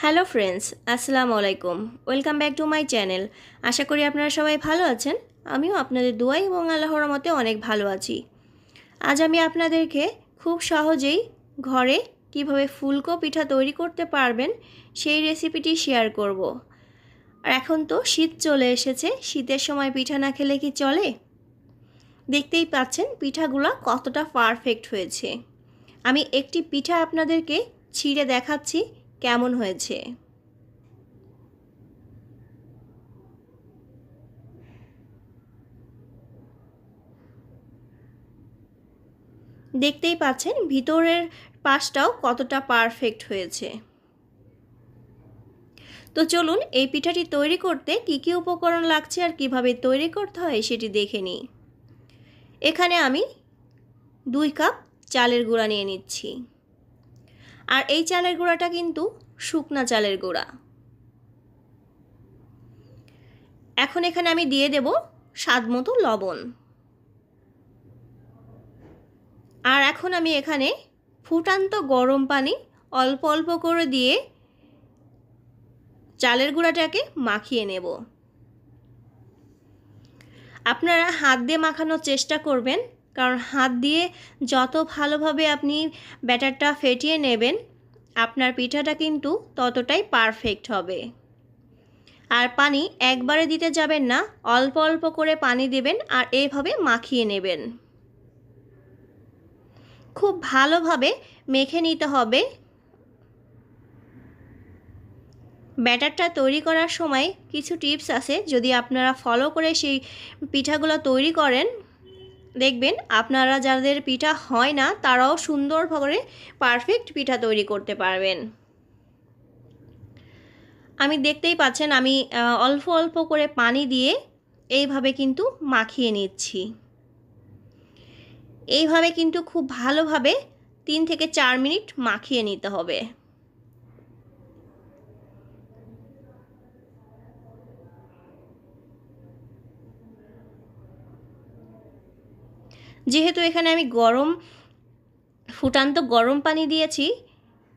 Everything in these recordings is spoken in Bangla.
হ্যালো ফ্রেন্ডস, আসসালামু আলাইকুম। Welcome back to my channel. আশা করি আপনারা সবাই ভালো আছেন। আমিও আপনাদের দোয়া এবং আল্লাহর রহমতে অনেক ভালো আছি। আজ আমি আপনাদেরকে খুব সহজেই ঘরে কিভাবে ফুলকো পিঠা তৈরি করতে পারবেন সেই রেসিপিটি শেয়ার করব। আর এখন তো শীত চলে এসেছে, শীতের সময় পিঠা না খেলে কি চলে? দেখতেই পাচ্ছেন পিঠাগুলো কতটা পারফেক্ট হয়েছে। আমি একটি পিঠা আপনাদেরকে ছিঁড়ে দেখাচ্ছি কেমন হয়েছে। দেখতেই পাচ্ছেন ভিতরের পাশটাও কতটা পারফেক্ট হয়েছে। তো চলুন এই পিঠাটি তৈরি করতে কী কী উপকরণ লাগছে আর কিভাবে তৈরি করতে হয় সেটি দেখে নিই। এখানে আমি 2 কাপ চালের গুঁড়া নিয়ে নিচ্ছি। আর এই চালের গুঁড়াটা কিন্তু শুকনা চালের গুঁড়া। এখন এখানে আমি দিয়ে দেব স্বাদমতো লবণ। আর এখন আমি এখানে ফুটান্ত গরম পানি অল্প অল্প করে দিয়ে চালের গুঁড়াটাকে মাখিয়ে নেব। আপনারা হাত দিয়ে মাখানোর চেষ্টা করবেন, কারণ হাত দিয়ে যত ভালোভাবে আপনি ব্যাটারটা ফেটিয়ে নেবেন আপনার পিঠাটা কিন্তু ততটাই পারফেক্ট হবে। আর পানি একবারে দিতে যাবেন না, অল্প অল্প করে পানি দেবেন আর এইভাবে মাখিয়ে নেবেন। খুব ভালোভাবে মেখে নিতে হবে। ব্যাটারটা তৈরি করার সময় কিছু টিপস আছে, যদি আপনারা ফলো করে সেই পিঠাগুলো তৈরি করেন দেখবেন আপনারা যাদের পিঠা হয় না তারাও সুন্দরভাবে পারফেক্ট পিঠা তৈরি করতে পারবেন। আমি দেখতেই পাচ্ছেন আমি অল্প অল্প করে পানি দিয়ে এইভাবে কিন্তু মাখিয়ে নিচ্ছি। এইভাবে কিন্তু খুব ভালোভাবে 3 থেকে 4 মিনিট মাখিয়ে নিতে হবে। যেহেতু এখানে আমি ফুটান্ত গরম পানি দিয়েছি,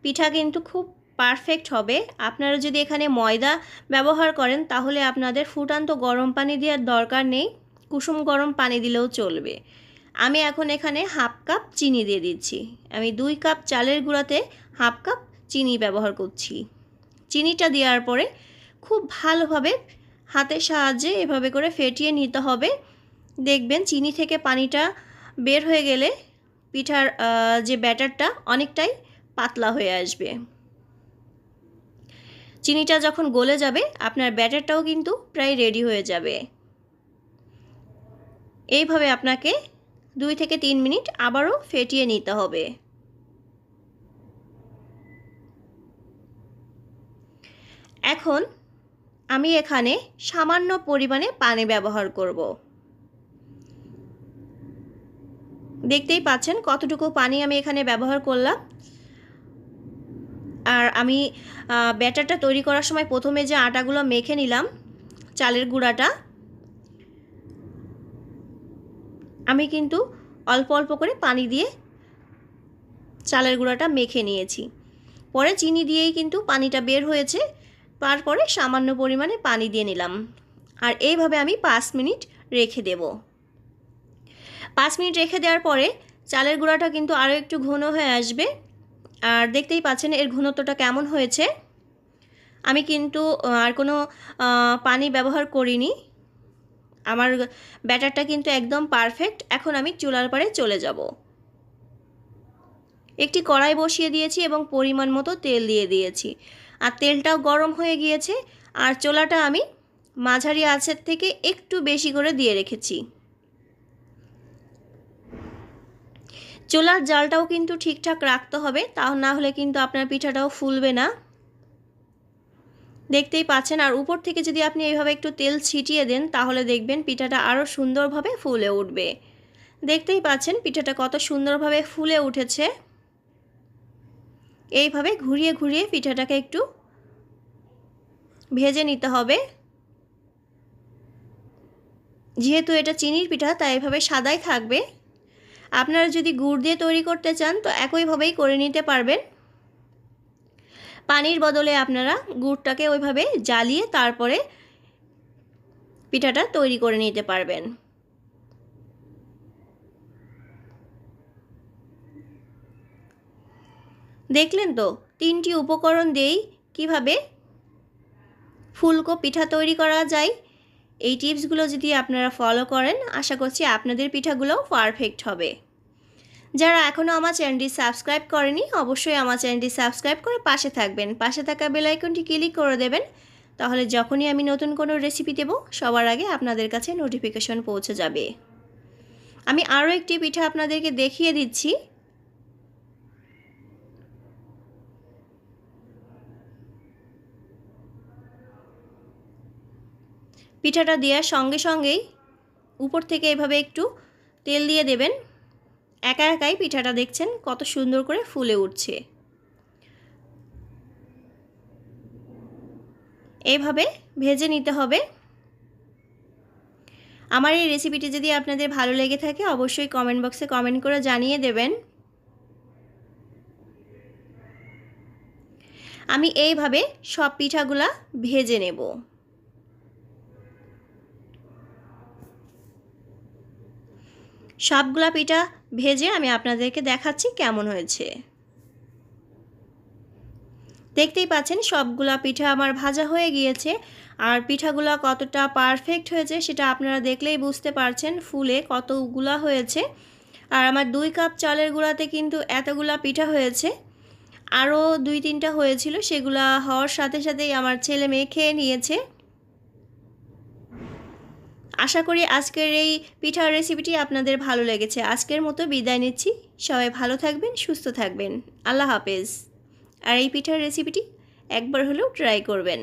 পিঠা কিন্তু খুব পারফেক্ট হবে। আপনারা যদি এখানে ময়দা ব্যবহার করেন তাহলে আপনাদের ফুটান্ত গরম পানি দেওয়ার দরকার নেই, কুসুম গরম পানি দিলেও চলবে। আমি এখন এখানে হাফ কাপ চিনি দিয়ে দিচ্ছি। আমি 2 কাপ চালের গুঁড়াতে হাফ কাপ চিনি ব্যবহার করছি। চিনিটা দেওয়ার পরে খুব ভালোভাবে হাতের সাহায্যে এভাবে করে ফেটিয়ে নিতে হবে। দেখবেন চিনি থেকে পানিটা বের হয়ে গেলে পিঠার যে ব্যাটারটা অনেকটাই পাতলা হয়ে আসবে। চিনিটা যখন গলে যাবে আপনার ব্যাটারটাও কিন্তু প্রায় রেডি হয়ে যাবে। এইভাবে আপনাকে 2 থেকে 3 মিনিট আবারও ফেটিয়ে নিতে হবে। এখন আমি এখানে সামান্য পরিমাণে পানি ব্যবহার করব। দেখতেই পাচ্ছেন কতটুকু পানি আমি এখানে ব্যবহার করলাম। আর আমি ব্যাটারটা তৈরি করার সময় প্রথমে যে আটাগুলো মেখে নিলাম চালের গুঁড়াটা, আমি কিন্তু অল্প অল্প করে পানি দিয়ে চালের গুঁড়াটা মেখে নিয়েছি। পরে চিনি দিয়েই কিন্তু পানিটা বের হয়েছে, তারপরে সামান্য পরিমাণে পানি দিয়ে নিলাম। আর এইভাবে আমি 5 মিনিট রেখে দেব। 5 মিনিট রেখে দেওয়ার পরে চালের গুঁড়াটা কিন্তু আরও একটু ঘন হয়ে আসবে। আর দেখতেই পাচ্ছেন এর ঘনত্বটা কেমন হয়েছে। আমি কিন্তু আর কোনো পানি ব্যবহার করিনি। আমার ব্যাটারটা কিন্তু একদম পারফেক্ট। এখন আমি চুলার পাড়ে চলে যাব। একটি কড়াই বসিয়ে দিয়েছি এবং পরিমাণ মতো তেল দিয়ে দিয়েছি। আর তেলটাও গরম হয়ে গিয়েছে। আর চুলাটা আমি মাঝারি আঁচের থেকে একটু বেশি করে দিয়ে রেখেছি। চুলার জালটাও কিন্তু ঠিকঠাক রাখতে হবে, তা না হলে কিন্তু আপনার পিঠাটাও ফুলবে না। দেখতেই পাচ্ছেন। আর উপর থেকে যদি আপনি এইভাবে একটু তেল ছিটিয়ে দেন তাহলে দেখবেন পিঠাটা আরও সুন্দরভাবে ফুলে উঠবে। দেখতেই পাচ্ছেন পিঠাটা কত সুন্দরভাবে ফুলে উঠেছে। এইভাবে ঘুরিয়ে ঘুরিয়ে পিঠাটাকে একটু ভেজে নিতে হবে। যেহেতু এটা চিনির পিঠা তাই এভাবে সাদাই থাকবে। আপনারা যদি গুড় দিয়ে তৈরি করতে চান তো একইভাবেই করে নিতে পারবেন। পানির বদলে আপনারা গুড়টাকে ওইভাবে জ্বালিয়ে তারপরে পিঠাটা তৈরি করে নিতে পারবেন। দেখলেন তো 3টি উপকরণ দিয়েই কিভাবে ফুলকো পিঠা তৈরি করা যায়। এই টিপসগুলো যদি আপনারা ফলো করেন, আশা করছি আপনাদের পিঠাগুলো পারফেক্ট হবে। যারা এখনও আমার চ্যানেলটি সাবস্ক্রাইব করেনি, অবশ্যই আমার চ্যানেলটি সাবস্ক্রাইব করে পাশে থাকবেন। পাশে থাকা বেল আইকনটি ক্লিক করে দেবেন, তাহলে যখনই আমি নতুন কোনো রেসিপি দেব সবার আগে আপনাদের কাছে নোটিফিকেশন পৌঁছে যাবে। আমি আরও একটি পিঠা আপনাদেরকে দেখিয়ে দিচ্ছি। পিঠাটা দেওয়ার সঙ্গে সঙ্গেই উপর থেকে এভাবে একটু তেল দিয়ে দেবেন। একা একাই পিঠাটা দেখছেন কত সুন্দর করে ফুলে উঠছে। এইভাবে ভেজে নিতে হবে। আমার এই রেসিপিটি যদি আপনাদের ভালো লেগে থাকে অবশ্যই কমেন্ট বক্সে কমেন্ট করে জানিয়ে দেবেন। আমি এইভাবে সব পিঠাগুলা ভেজে নেব। সবগুলা পিঠা ভেজে আমি আপনাদেরকে দেখাচ্ছি কেমন হয়েছে। দেখতেই পাচ্ছেন সবগুলা পিঠা আমার ভাজা হয়ে গিয়েছে, আর পিঠাগুলো কতটা পারফেক্ট হয়েছে সেটা আপনারা দেখলেই বুঝতে পারছেন, ফুলে কতগুলা হয়েছে। আর আমার 2 কাপ চালের গুঁড়াতে কিন্তু এতগুলা পিঠা হয়েছে। আরও 2-3টা হয়েছিল, সেগুলা হওয়ার সাথে সাথেই আমার ছেলে মেয়ে খেয়ে নিয়েছে। আশা করি আজকের এই পিঠার রেসিপিটি আপনাদের ভালো লেগেছে। আজকের মতো বিদায় নিচ্ছি। সবাই ভালো থাকবেন, সুস্থ থাকবেন। আল্লাহ হাফেজ। আর এই পিঠার রেসিপিটি একবার হলেও ট্রাই করবেন।